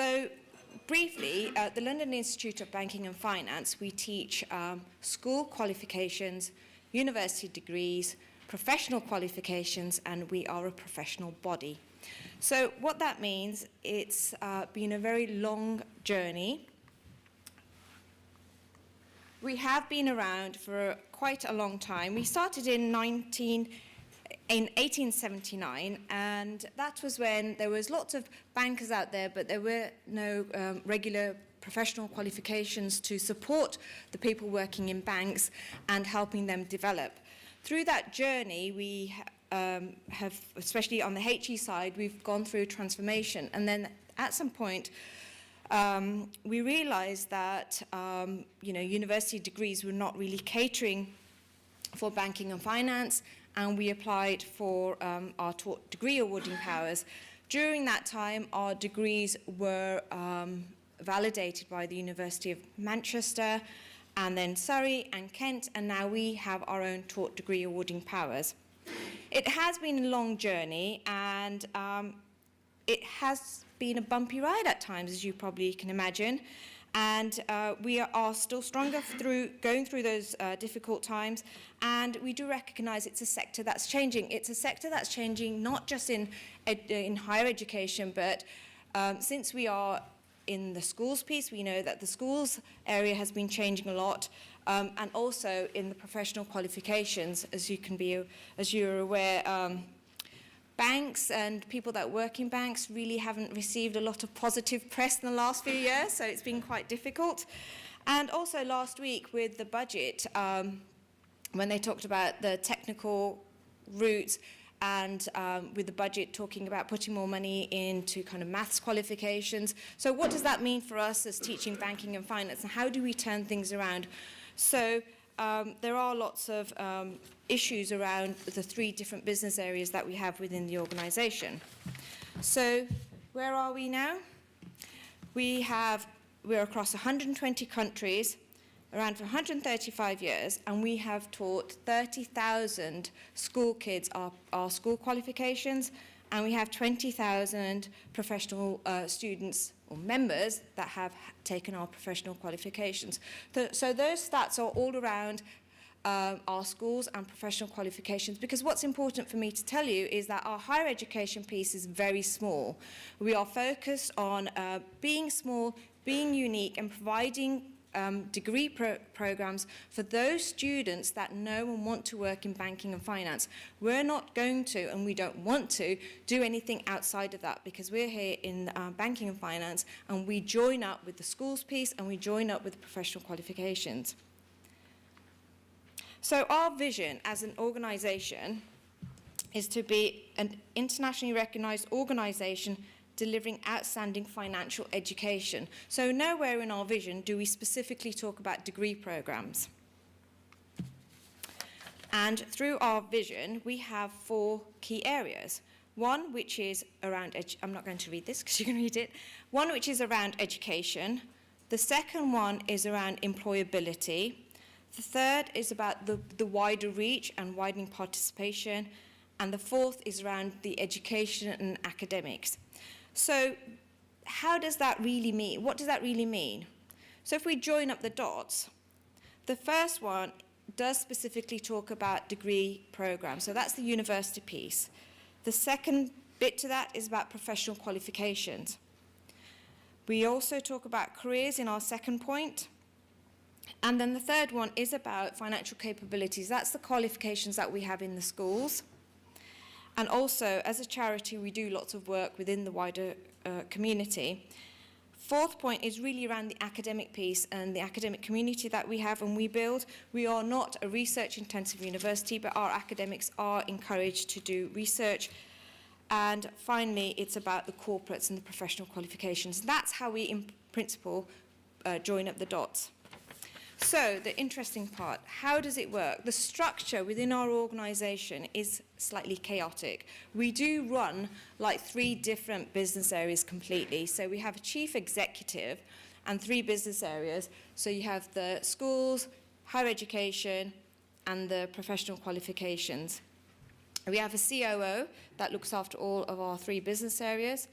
So briefly, at the London Institute of Banking and Finance, we teach school qualifications, university degrees, professional qualifications, and we are a professional body. So what that means, it's been a very long journey. We have been around for quite a long time. We started in 1879, and that was when there was lots of bankers out there, but there were no regular professional qualifications to support the people working in banks and helping them develop. Through that journey, we have, especially on the HE side, we've gone through transformation, and then at some point, we realized that university degrees were not really catering for banking and finance, and we applied for our taught degree awarding powers. During that time, our degrees were validated by the University of Manchester, and then Surrey and Kent, and now we have our own taught degree awarding powers. It has been a long journey, and it has been a bumpy ride at times, as you probably can imagine. And we are still stronger going through those difficult times. And we do recognize it's a sector that's changing. It's a sector that's changing not just in higher education, but since we are in the schools piece, we know that the schools area has been changing a lot, and also in the professional qualifications, as you're aware. Banks and people that work in banks really haven't received a lot of positive press in the last few years, so it's been quite difficult. And also last week with the budget, when they talked about the technical routes, and with the budget talking about putting more money into kind of maths qualifications. So what does that mean for us as teaching banking and finance, and how do we turn things around? So there are lots of issues around the three different business areas that we have within the organisation. So where are we now? We're across 120 countries, around for 135 years, and we have taught 30,000 school kids our school qualifications, and we have 20,000 professional students or members that have taken our professional qualifications. So those stats are all around our schools and professional qualifications, because what's important for me to tell you is that our higher education piece is very small. We are focused on being small, being unique, and providing degree programs for those students that know and want to work in banking and finance. We're not going to, and we don't want to, do anything outside of that, because we're here in banking and finance, and we join up with the schools piece, and we join up with the professional qualifications. So our vision as an organisation is to be an internationally recognised organisation delivering outstanding financial education. So nowhere in our vision do we specifically talk about degree programs. And through our vision, we have 4 key areas. One, which is around, I'm not going to read this because you can read it. One, which is around education. The second one is around employability. The third is about the wider reach and widening participation. And the fourth is around the education and academics. So how does that really mean? What does that really mean? So if we join up the dots, the first one does specifically talk about degree programs. So that's the university piece. The second bit to that is about professional qualifications. We also talk about careers in our second point. And then the third one is about financial capabilities. That's the qualifications that we have in the schools. And also, as a charity, we do lots of work within the wider community. Fourth point is really around the academic piece and the academic community that we have and we build. We are not a research-intensive university, but our academics are encouraged to do research. And finally, it's about the corporates and the professional qualifications. That's how we, in principle, join up the dots. So the interesting part, how does it work? The structure within our organisation is slightly chaotic. We do run like 3 different business areas completely. So we have a chief executive and 3 business areas. So you have the schools, higher education, and the professional qualifications. We have a COO that looks after all of our 3 business areas.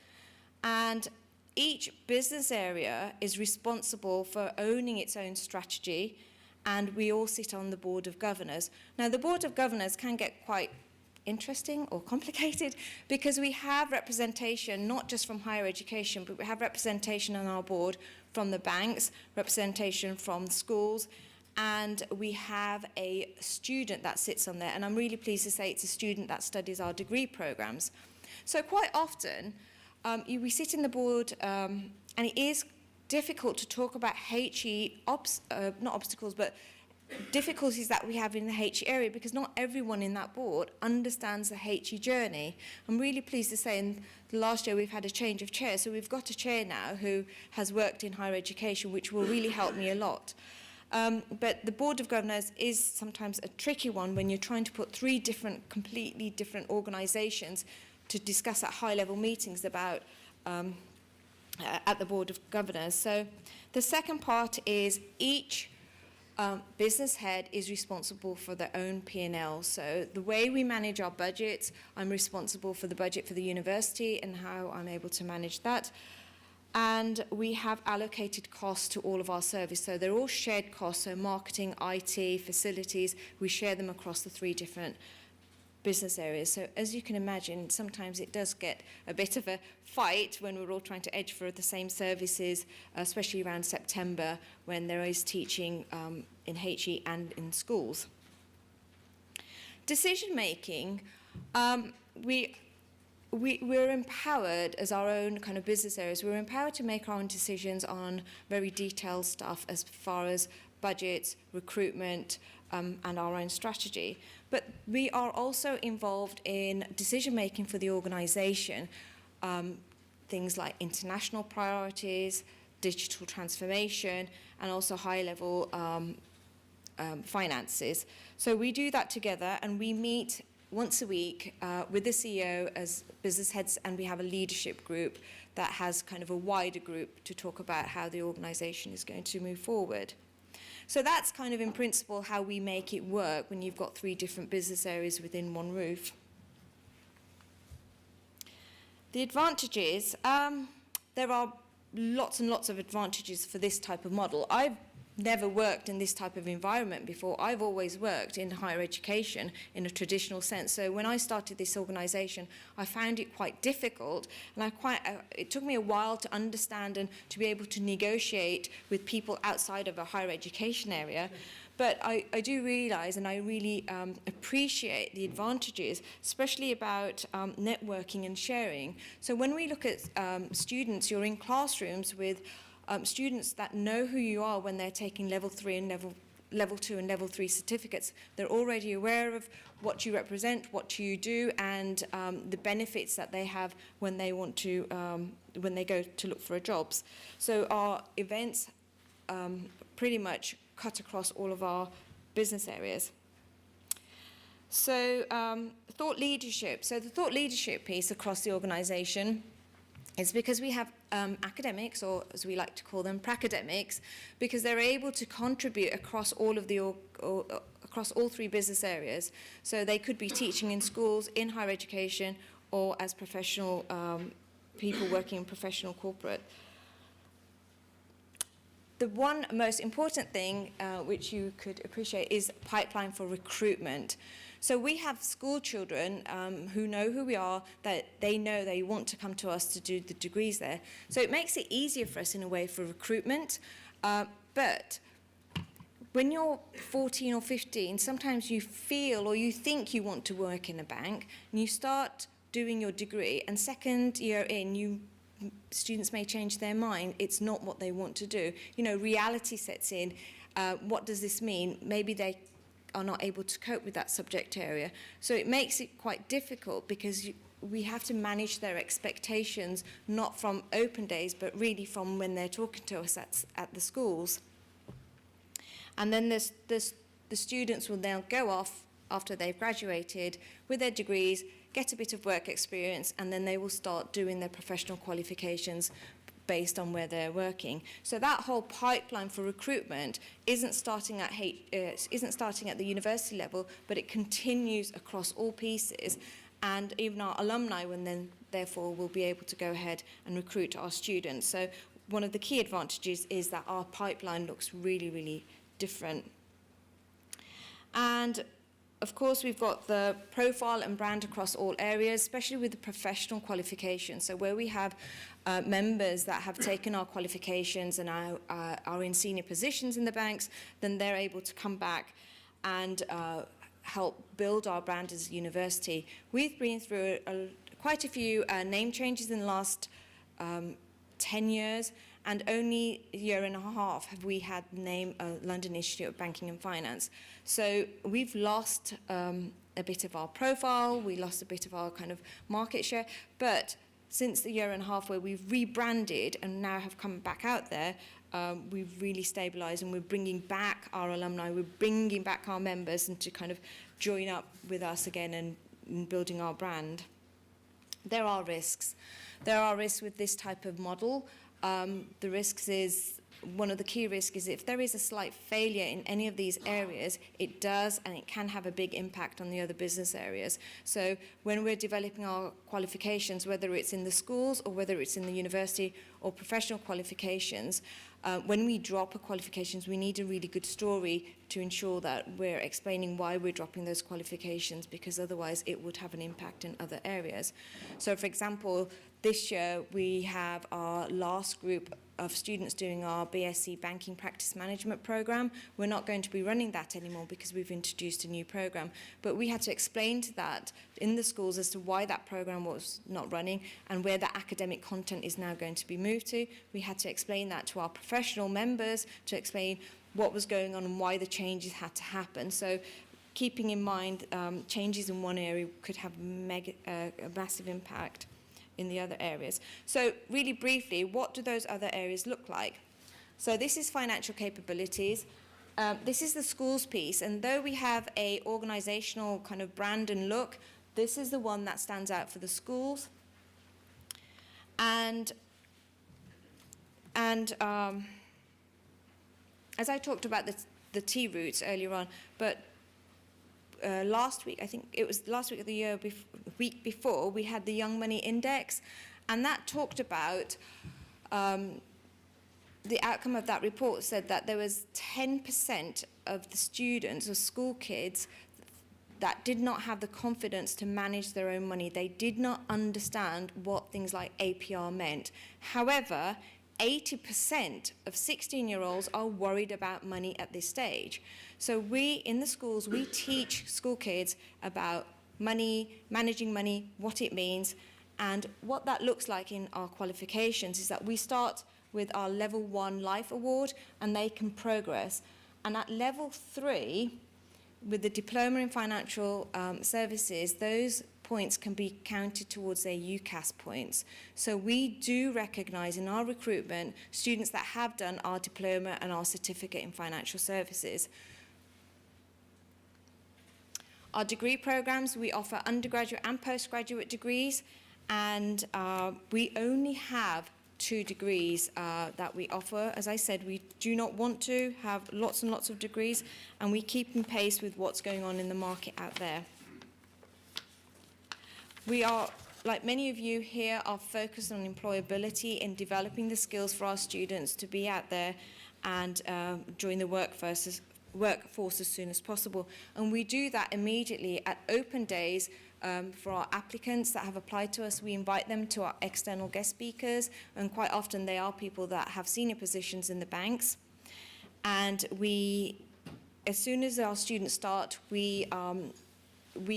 And each business area is responsible for owning its own strategy, and we all sit on the Board of Governors. Now, the Board of Governors can get quite interesting or complicated because we have representation not just from higher education, but we have representation on our board from the banks, representation from schools, and we have a student that sits on there, and I'm really pleased to say it's a student that studies our degree programs. So quite often we sit in the board and it is difficult to talk about HE, not obstacles, but difficulties that we have in the HE area, because not everyone in that board understands the HE journey. I'm really pleased to say in the last year we've had a change of chair, so we've got a chair now who has worked in higher education, which will really help me a lot. But the Board of Governors is sometimes a tricky one when you're trying to put three completely different organisations to discuss at high-level meetings about at the Board of Governors. So the second part is each business head is responsible for their own P&L. So the way we manage our budgets, I'm responsible for the budget for the university and how I'm able to manage that. And we have allocated costs to all of our service. So they're all shared costs, so marketing, IT, facilities, we share them across the three different business areas. So as you can imagine, sometimes it does get a bit of a fight when we're all trying to edge for the same services, especially around September when there is teaching in HE and in schools. Decision making, we're empowered as our own kind of business areas. We're empowered to make our own decisions on very detailed stuff as far as budgets, recruitment, and our own strategy. But we are also involved in decision making for the organisation, things like international priorities, digital transformation, and also high-level finances. So we do that together, and we meet once a week with the CEO as business heads, and we have a leadership group that has kind of a wider group to talk about how the organisation is going to move forward. So that's kind of in principle how we make it work when you've got three different business areas within one roof. The advantages, there are lots and lots of advantages for this type of model. I've never worked in this type of environment before. I've always worked in higher education in a traditional sense. So when I started this organisation, I found it quite difficult, and it took me a while to understand and to be able to negotiate with people outside of a higher education area. But I do realise, and I really appreciate the advantages, especially about networking and sharing. So when we look at students, you're in classrooms with students that know who you are when they're taking level 3 and level 2 and level 3 certificates. They're already aware of what you represent, what you do, and the benefits that they have when they want to, when they go to look for jobs. So our events pretty much cut across all of our business areas. So thought leadership. So the thought leadership piece across the organisation is because we have academics, or as we like to call them, pracademics, because they're able to contribute across all of the across all three business areas. So they could be teaching in schools, in higher education, or as professional people working in professional corporate. The one most important thing which you could appreciate is pipeline for recruitment. So we have school children who know who we are, that they know they want to come to us to do the degrees there. So it makes it easier for us in a way for recruitment. But when you're 14 or 15, sometimes you feel or you think you want to work in a bank, and you start doing your degree, and second year in, students may change their mind. It's not what they want to do. You know, reality sets in. What does this mean? Maybe they are not able to cope with that subject area. So it makes it quite difficult because we have to manage their expectations, not from open days, but really from when they're talking to us at the schools. And then the students will then go off after they've graduated with their degrees, get a bit of work experience, and then they will start doing their professional qualifications based on where they're working. So that whole pipeline for recruitment isn't starting at the university level, but it continues across all pieces. And even our alumni, when then therefore we'll be able to go ahead and recruit our students. So one of the key advantages is that our pipeline looks really, really different. And of course, we've got the profile and brand across all areas, especially with the professional qualifications. So where we have members that have taken our qualifications and are in senior positions in the banks, then they're able to come back and help build our brand as a university. We've been through quite a few name changes in the last 10 years, and only a year and a half have we had the name London Institute of Banking and Finance. So we've lost a bit of our profile, we lost a bit of our kind of market share, but since the year and a half where we've rebranded and now have come back out there, we've really stabilized, and we're bringing back our alumni, we're bringing back our members and to kind of join up with us again and building our brand. There are risks. There are risks with this type of model. The risks is, one of the key risks is if there is a slight failure in any of these areas, it does and it can have a big impact on the other business areas. So when we're developing our qualifications, whether it's in the schools or whether it's in the university or professional qualifications, when we drop a qualifications, we need a really good story to ensure that we're explaining why we're dropping those qualifications, because otherwise it would have an impact in other areas. So for example, this year we have our last group of students doing our BSc Banking Practice Management program. We're not going to be running that anymore because we've introduced a new program. But we had to explain to that in the schools as to why that program was not running and where the academic content is now going to be moved to. We had to explain that to our professional members, to explain what was going on and why the changes had to happen. So keeping in mind changes in one area could have a massive impact in the other areas. So really briefly, what do those other areas look like? So this is financial capabilities. This is the schools piece, and though we have a organizational kind of brand and look, this is the one that stands out for the schools. And as I talked about the T routes earlier on, but last week, I think it was last week of the week before, we had the Young Money Index, and that talked about the outcome of that report said that there was 10% of the students or school kids that did not have the confidence to manage their own money. They did not understand what things like APR meant. However, 80% of 16-year-olds are worried about money at this stage. So we, in the schools, we teach school kids about money, managing money, what it means, and what that looks like in our qualifications is that we start with our Level 1 Life Award, and they can progress. And at Level 3, with the Diploma in Financial Services, those points can be counted towards their UCAS points. So we do recognise in our recruitment students that have done our diploma and our certificate in financial services. Our degree programmes, we offer undergraduate and postgraduate degrees, and we only have 2 degrees that we offer. As I said, we do not want to have lots and lots of degrees, and we keep in pace with what's going on in the market out there. We are, like many of you here, are focused on employability and developing the skills for our students to be out there and join the workforce as soon as possible. And we do that immediately at open days for our applicants that have applied to us. We invite them to our external guest speakers, and quite often they are people that have senior positions in the banks. And we, as soon as our students start, we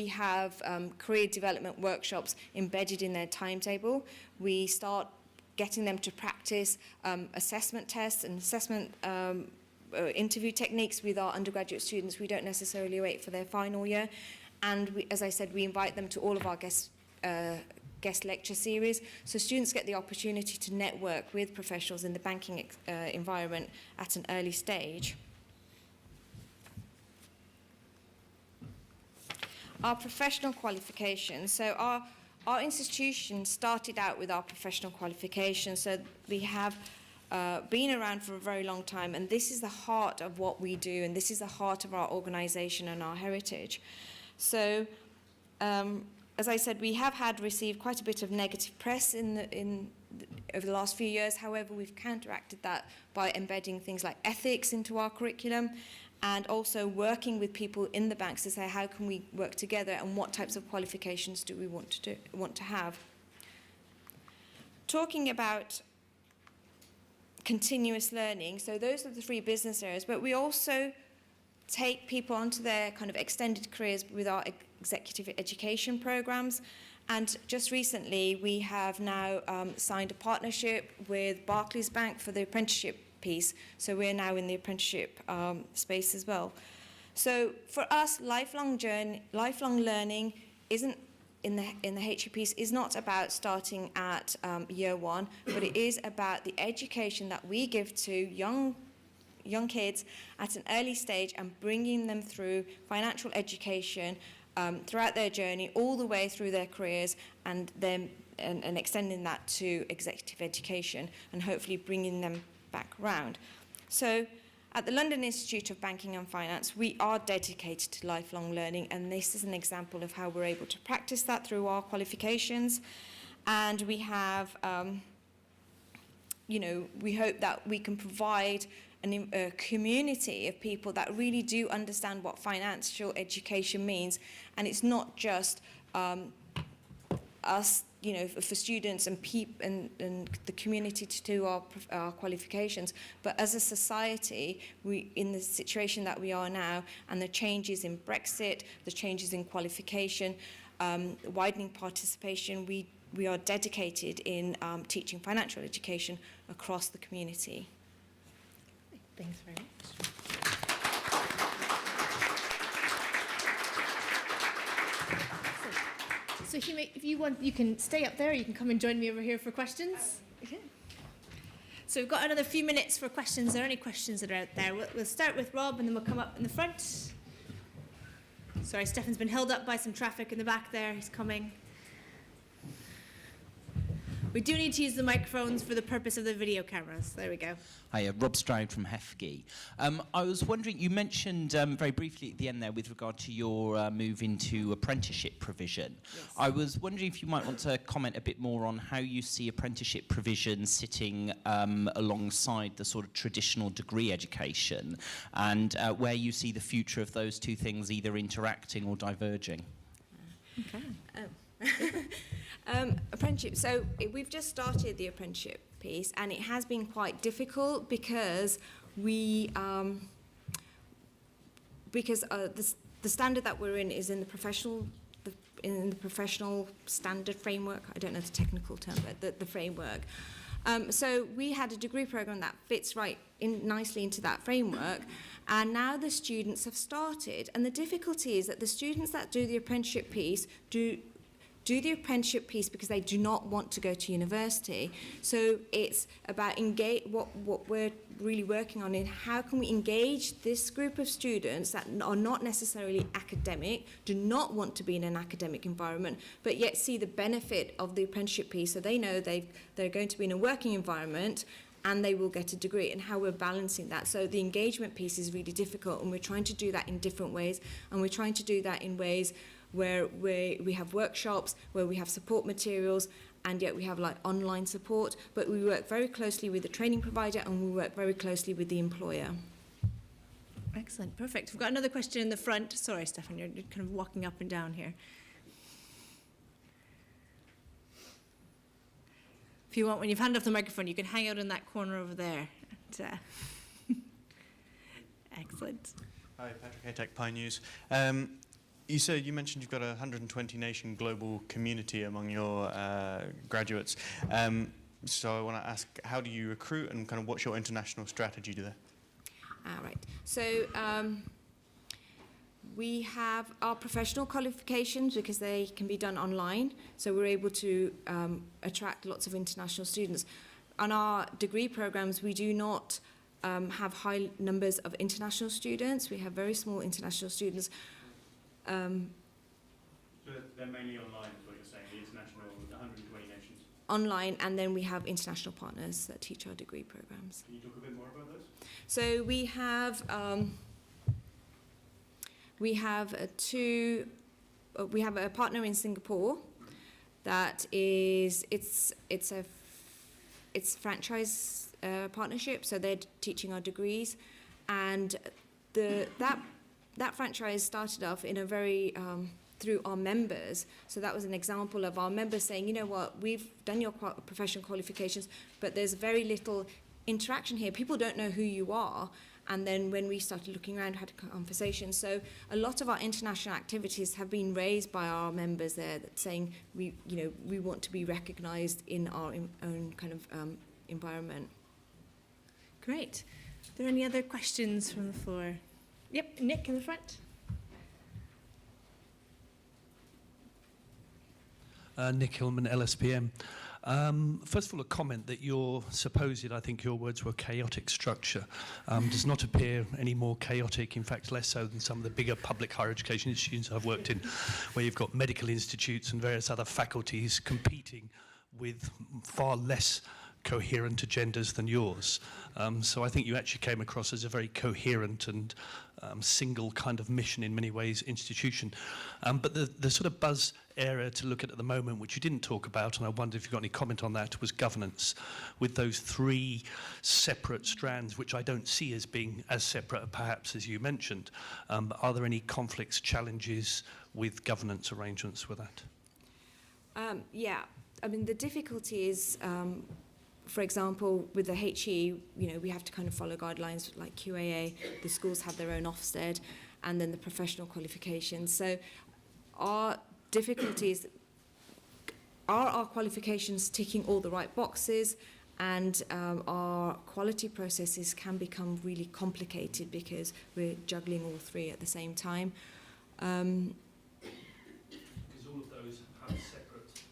have career development workshops embedded in their timetable. We start getting them to practice assessment tests and assessment interview techniques with our undergraduate students. We don't necessarily wait for their final year. And we, as I said, we invite them to all of our guest lecture series. So students get the opportunity to network with professionals in the banking environment at an early stage. Our professional qualifications. So our institution started out with our professional qualifications. So we have been around for a very long time, and this is the heart of what we do, and this is the heart of our organisation and our heritage. So as I said, we have received quite a bit of negative press over the last few years. However, we've counteracted that by embedding things like ethics into our curriculum, and also working with people in the banks to say how can we work together and what types of qualifications do we want to have. Talking about continuous learning, so those are the 3 business areas, but we also take people onto their kind of extended careers with our executive education programs. And just recently, we have now signed a partnership with Barclays Bank for the apprenticeship piece. So we're now in the apprenticeship space as well. So for us, lifelong learning isn't in the HE piece is not about starting at year 1, but it is about the education that we give to young kids at an early stage and bringing them through financial education throughout their journey, all the way through their careers, and then and extending that to executive education and hopefully bringing them back round. So at the London Institute of Banking and Finance, we are dedicated to lifelong learning, and this is an example of how we're able to practice that through our qualifications. And we have, we hope that we can provide a community of people that really do understand what financial education means. And it's not just us, for students and the community to do our qualifications, but as a society, in the situation that we are now, and the changes in Brexit, the changes in qualification, widening participation, we are dedicated in teaching financial education across the community. Thanks very much. So Hema, if you want, you can stay up there. You can come and join me over here for questions. Okay. So we've got another few minutes for questions. Are there any questions that are out there? We'll start with Rob, and then we'll come up in the front. Sorry, Stefan's been held up by some traffic in the back there. He's coming. We do need to use the microphones for the purpose of the video cameras. There we go. Hi, Rob Stroud from HEFGE. I was wondering, you mentioned very briefly at the end there with regard to your move into apprenticeship provision. Yes. I was wondering if you might want to comment a bit more on how you see apprenticeship provision sitting alongside the sort of traditional degree education, and where you see the future of those two things either interacting or diverging. Okay. Apprenticeship. So we've just started the apprenticeship piece, and it has been quite difficult because the standard that we're in is in the professional standard framework. I don't know the technical term, but the framework. So we had a degree program that fits nicely into that framework, and now the students have started. And the difficulty is that the students that do the apprenticeship piece do the apprenticeship piece because they do not want to go to university. So it's about what we're really working on in how can we engage this group of students that are not necessarily academic, do not want to be in an academic environment, but yet see the benefit of the apprenticeship piece, so they know they're going to be in a working environment and they will get a degree, and how we're balancing that. So the engagement piece is really difficult, and we're trying to do that in different ways, and we're trying to do that in ways where we have workshops, where we have support materials, and yet we have online support, but we work very closely with the training provider, and we work very closely with the employer. Excellent, perfect. We've got another question in the front. Sorry, Stefan, you're kind of walking up and down here. If you want, when you've handed off the microphone, you can hang out in that corner over there. Excellent. Hi, Patrick Haytek, Pie News. You mentioned you've got a 120-nation global community among your graduates. So I want to ask, how do you recruit, and kind of what's your international strategy there? Right. So we have our professional qualifications because they can be done online. So we're able to attract lots of international students. On our degree programs, we do not have high numbers of international students. We have very small international students. So they're mainly online, is what you're saying, the international, the 120 nations? Online, and then we have international partners that teach our degree programs. Can you talk a bit more about those? So we have two we have a partner in Singapore that is, it's franchise partnership, so they're teaching our degrees, and that franchise started off in a very through our members. So that was an example of our members saying, you know what, we've done your professional qualifications, but there's very little interaction here. People don't know who you are. And then when we started looking around, had a conversation. So a lot of our international activities have been raised by our members there, that saying we want to be recognised in our own kind of environment. Great. Are there any other questions from the floor? Yep, Nick in the front. Nick Hillman, LSPM. First of all, a comment that your supposed, I think your words were, chaotic structure does not appear any more chaotic, in fact less so than some of the bigger public higher education institutions I've worked in, where you've got medical institutes and various other faculties competing with far less coherent agendas than yours. So I think you actually came across as a very coherent and single kind of mission in many ways institution. But the sort of buzz area to look at the moment, which you didn't talk about, and I wonder if you've got any comment on that, was governance, with those 3 separate strands, which I don't see as being as separate perhaps as you mentioned. Are there any conflicts, challenges with governance arrangements with that? Yeah, I mean, the difficulty is, for example, with the HE, we have to kind of follow guidelines like QAA. The schools have their own Ofsted, and then the professional qualifications. So our difficulties are our qualifications ticking all the right boxes, and our quality processes can become really complicated because we're juggling all 3 at the same time. Because all of those have separate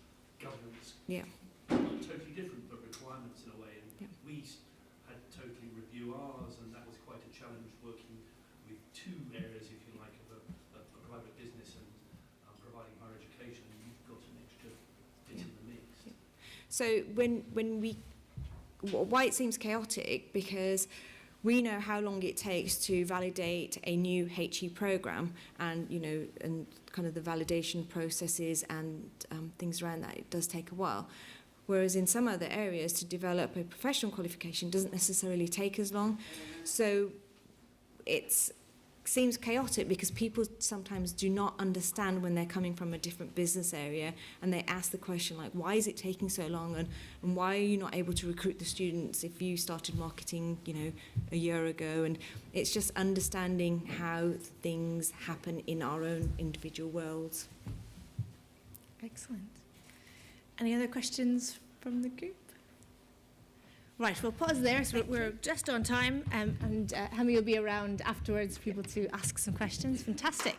governance. Yeah. Not totally different, but requirements in a way. And Yeah. we had to totally review ours, and that was quite a challenge working with 2 areas, if you like, of a private business and providing higher education. And you've got an extra bit in the mix. Yeah. So why it seems chaotic, because we know how long it takes to validate a new HE program, and and kind of the validation processes and things around that. It does take a while. Whereas in some other areas, to develop a professional qualification doesn't necessarily take as long. So it seems chaotic because people sometimes do not understand when they're coming from a different business area, and they ask the question like, why is it taking so long, and why are you not able to recruit the students if you started marketing a year ago? And it's just understanding how things happen in our own individual worlds. Excellent. Any other questions from the group? Right, we'll pause there. So we're just on time, and Hemi will be around afterwards for people to ask some questions. Fantastic.